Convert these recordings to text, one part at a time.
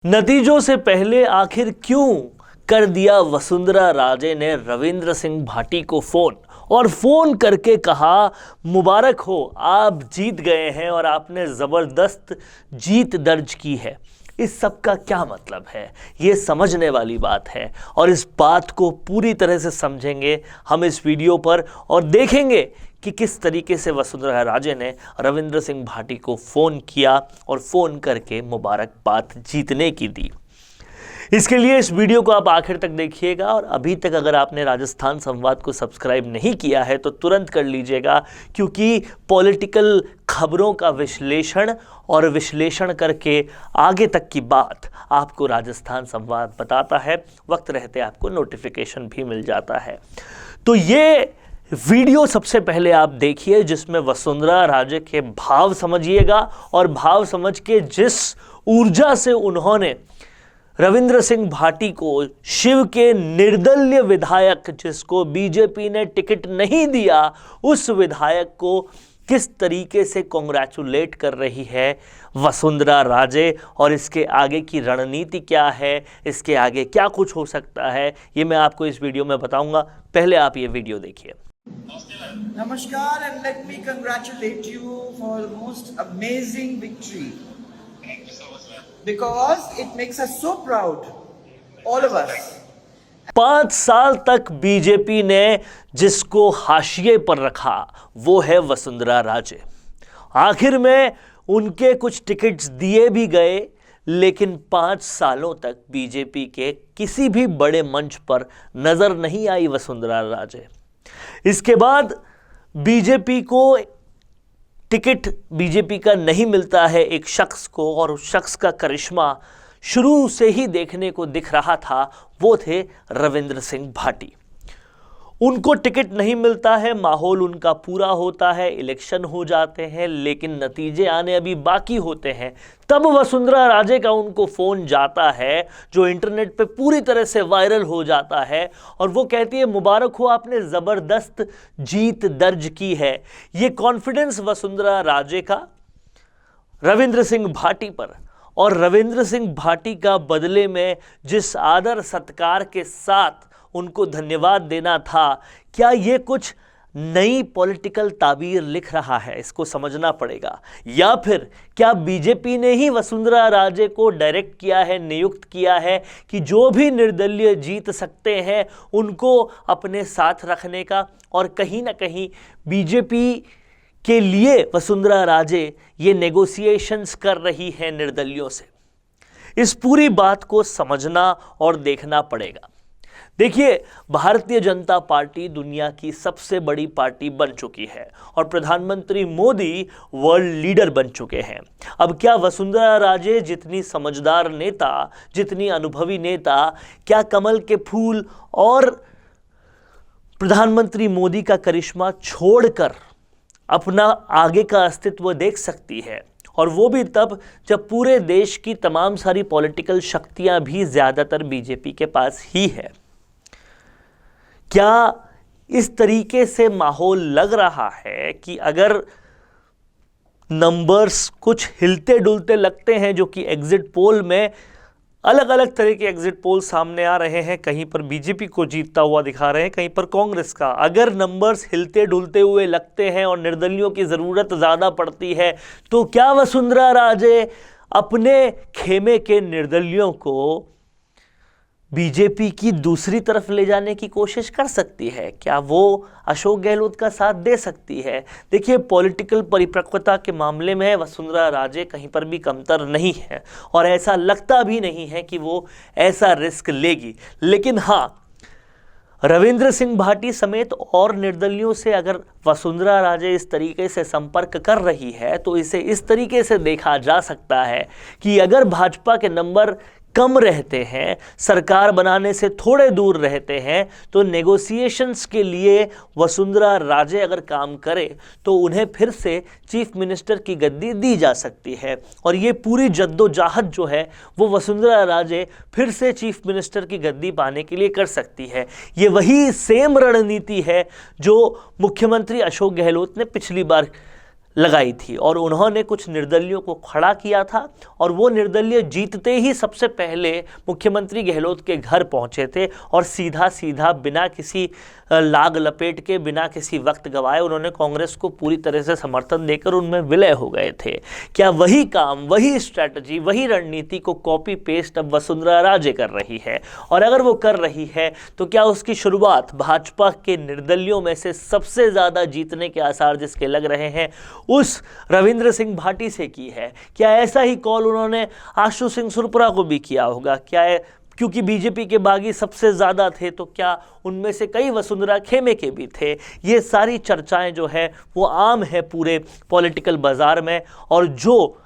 नतीजों से पहले आखिर क्यों कर दिया वसुंधरा राजे ने रविंद्र सिंह भाटी को फोन और फोन करके कहा मुबारक हो, आप जीत गए हैं और आपने जबरदस्त जीत दर्ज की है। इस सब का क्या मतलब है, ये समझने वाली बात है और इस बात को पूरी तरह से समझेंगे हम इस वीडियो पर और देखेंगे कि किस तरीके से वसुंधरा राजे ने रविंद्र सिंह भाटी को फ़ोन किया और फ़ोन करके मुबारकबाद जीतने की दी। इसके लिए इस वीडियो को आप आखिर तक देखिएगा और अभी तक अगर आपने राजस्थान संवाद को सब्सक्राइब नहीं किया है तो तुरंत कर लीजिएगा, क्योंकि पॉलिटिकल खबरों का विश्लेषण करके आगे तक की बात आपको राजस्थान संवाद बताता है। वक्त रहते आपको नोटिफिकेशन भी मिल जाता है। तो ये वीडियो सबसे पहले आप देखिए जिसमें वसुंधरा राजे के भाव समझिएगा और भाव समझ के जिस ऊर्जा से उन्होंने रविंद्र सिंह भाटी को, शिव के निर्दलीय विधायक जिसको बीजेपी ने टिकट नहीं दिया, उस विधायक को किस तरीके से कांग्रेचुलेट कर रही है वसुंधरा राजे और इसके आगे की रणनीति क्या है, इसके आगे क्या कुछ हो सकता है, ये मैं आपको इस वीडियो में बताऊंगा। पहले आप ये वीडियो देखिए। Namaskar, and let me congratulate you for the most amazing victory. Thank you so much, man. Because it makes us so proud, all of us. 5 साल तक बीजेपी ने जिसको हाशिए पर रखा वो है वसुंधरा राजे। आखिर में उनके कुछ टिकट्स दिए भी गए, लेकिन 5 सालों तक बीजेपी के किसी भी बड़े मंच पर नजर नहीं आई वसुंधरा राजे। इसके बाद बीजेपी को टिकट बीजेपी का नहीं मिलता है एक शख्स को, और उस शख्स का करिश्मा शुरू से ही देखने को दिख रहा था, वो थे रविंद्र सिंह भाटी। उनको टिकट नहीं मिलता है, माहौल उनका पूरा होता है, इलेक्शन हो जाते हैं, लेकिन नतीजे आने अभी बाकी होते हैं। तब वसुंधरा राजे का उनको फ़ोन जाता है जो इंटरनेट पे पूरी तरह से वायरल हो जाता है और वो कहती है मुबारक हो, आपने ज़बरदस्त जीत दर्ज की है। ये कॉन्फिडेंस वसुंधरा राजे का रविंद्र सिंह भाटी पर, और रविंद्र सिंह भाटी का बदले में जिस आदर सत्कार के साथ उनको धन्यवाद देना था, क्या ये कुछ नई पॉलिटिकल ताबीर लिख रहा है, इसको समझना पड़ेगा। या फिर क्या बीजेपी ने ही वसुंधरा राजे को डायरेक्ट किया है, नियुक्त किया है कि जो भी निर्दलीय जीत सकते हैं उनको अपने साथ रखने का, और कहीं ना कहीं बीजेपी के लिए वसुंधरा राजे ये नेगोशिएशंस कर रही है निर्दलियों से। इस पूरी बात को समझना और देखना पड़ेगा। देखिए, भारतीय जनता पार्टी दुनिया की सबसे बड़ी पार्टी बन चुकी है और प्रधानमंत्री मोदी वर्ल्ड लीडर बन चुके हैं। अब क्या वसुंधरा राजे जितनी समझदार नेता, जितनी अनुभवी नेता, क्या कमल के फूल और प्रधानमंत्री मोदी का करिश्मा छोड़कर अपना आगे का अस्तित्व देख सकती है? और वो भी तब जब पूरे देश की तमाम सारी पॉलिटिकल शक्तियां भी ज़्यादातर बीजेपी के पास ही है। क्या इस तरीके से माहौल लग रहा है कि अगर नंबर्स कुछ हिलते डुलते लगते हैं, जो कि एग्जिट पोल में अलग अलग तरह के एग्जिट पोल सामने आ रहे हैं, कहीं पर बीजेपी को जीतता हुआ दिखा रहे हैं, कहीं पर कांग्रेस का, अगर नंबर्स हिलते डुलते हुए लगते हैं और निर्दलियों की ज़रूरत ज़्यादा पड़ती है, तो क्या वसुंधरा राजे अपने खेमे के निर्दलियों को बीजेपी की दूसरी तरफ ले जाने की कोशिश कर सकती है? क्या वो अशोक गहलोत का साथ दे सकती है? देखिए, पॉलिटिकल परिपक्वता के मामले में वसुंधरा राजे कहीं पर भी कमतर नहीं है और ऐसा लगता भी नहीं है कि वो ऐसा रिस्क लेगी। लेकिन हाँ, रविंद्र सिंह भाटी समेत और निर्दलियों से अगर वसुंधरा राजे इस तरीके से संपर्क कर रही है तो इसे इस तरीके से देखा जा सकता है कि अगर भाजपा के नंबर कम रहते हैं, सरकार बनाने से थोड़े दूर रहते हैं, तो नेगोशिएशंस के लिए वसुंधरा राजे अगर काम करे तो उन्हें फिर से चीफ मिनिस्टर की गद्दी दी जा सकती है। और ये पूरी जद्दोजहद जो है वो वसुंधरा राजे फिर से चीफ मिनिस्टर की गद्दी पाने के लिए कर सकती है। ये वही सेम रणनीति है जो मुख्यमंत्री अशोक गहलोत ने पिछली बार लगाई थी और उन्होंने कुछ निर्दलियों को खड़ा किया था और वो निर्दलीय जीतते ही सबसे पहले मुख्यमंत्री गहलोत के घर पहुंचे थे और सीधा सीधा बिना किसी लाग लपेट के, बिना किसी वक्त गवाए उन्होंने कांग्रेस को पूरी तरह से समर्थन देकर उनमें विलय हो गए थे। क्या वही काम, वही स्ट्रैटेजी, वही रणनीति को कॉपी पेस्ट अब वसुंधरा राजे कर रही है? और अगर वो कर रही है तो क्या उसकी शुरुआत भाजपा के निर्दलियों में से सबसे ज़्यादा जीतने के आसार जिसके लग रहे हैं उस रविंद्र सिंह भाटी से की है? क्या ऐसा ही कॉल उन्होंने आशु सिंह सुरपुरा को भी किया होगा? क्या क्योंकि बीजेपी के बागी सबसे ज़्यादा थे तो क्या उनमें से कई वसुंधरा खेमे के भी थे? ये सारी चर्चाएं जो है वो आम है पूरे पॉलिटिकल बाजार में, और जो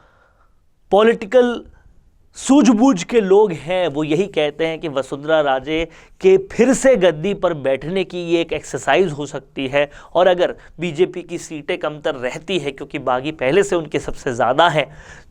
पॉलिटिकल सूझबूझ के लोग हैं वो यही कहते हैं कि वसुंधरा राजे के फिर से गद्दी पर बैठने की ये एक एक्सरसाइज हो सकती है। और अगर बीजेपी की सीटें कमतर रहती है क्योंकि बागी पहले से उनके सबसे ज़्यादा हैं,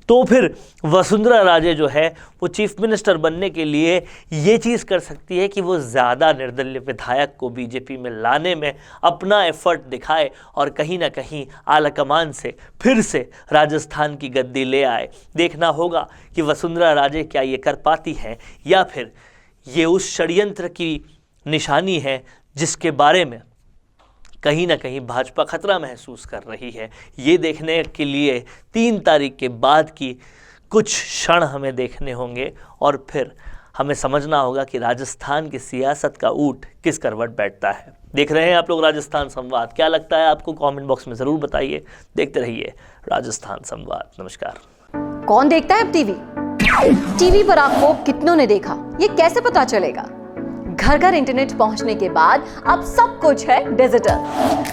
तो फिर वसुंधरा राजे जो है वो चीफ मिनिस्टर बनने के लिए ये चीज़ कर सकती है कि वो ज़्यादा निर्दलीय विधायक को बीजेपी में लाने में अपना एफर्ट दिखाए और कहीं ना कहीं आलाकमान से फिर से राजस्थान की गद्दी ले आए। देखना होगा कि वसुंधरा राजे क्या ये कर पाती हैं या फिर ये उस षड्यंत्र की निशानी है जिसके बारे में कहीं ना कहीं भाजपा खतरा महसूस कर रही है। ये देखने के लिए 3 तारीख के बाद की कुछ क्षण हमें देखने होंगे और फिर हमें समझना होगा कि राजस्थान की सियासत का ऊंट किस करवट बैठता है। देख रहे हैं आप लोग राजस्थान संवाद। क्या लगता है आपको? कमेंट बॉक्स में ज़रूर बताइए। देखते रहिए राजस्थान संवाद। नमस्कार। कौन देखता है अब टीवी पर आपको कितनों ने देखा, ये कैसे पता चलेगा? घर घर इंटरनेट पहुंचने के बाद अब सब कुछ है डिजिटल।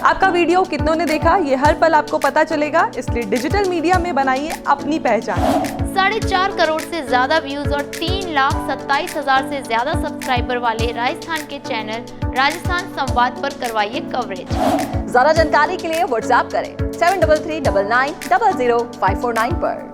आपका वीडियो कितनों ने देखा ये हर पल आपको पता चलेगा, इसलिए डिजिटल मीडिया में बनाइए अपनी पहचान। 4.5 करोड़ से ज्यादा व्यूज और 3,27,000 से ज्यादा सब्सक्राइबर वाले राजस्थान के चैनल राजस्थान संवाद पर करवाइए कवरेज। ज्यादा जानकारी के लिए व्हाट्सएप करें 7339900549 पर।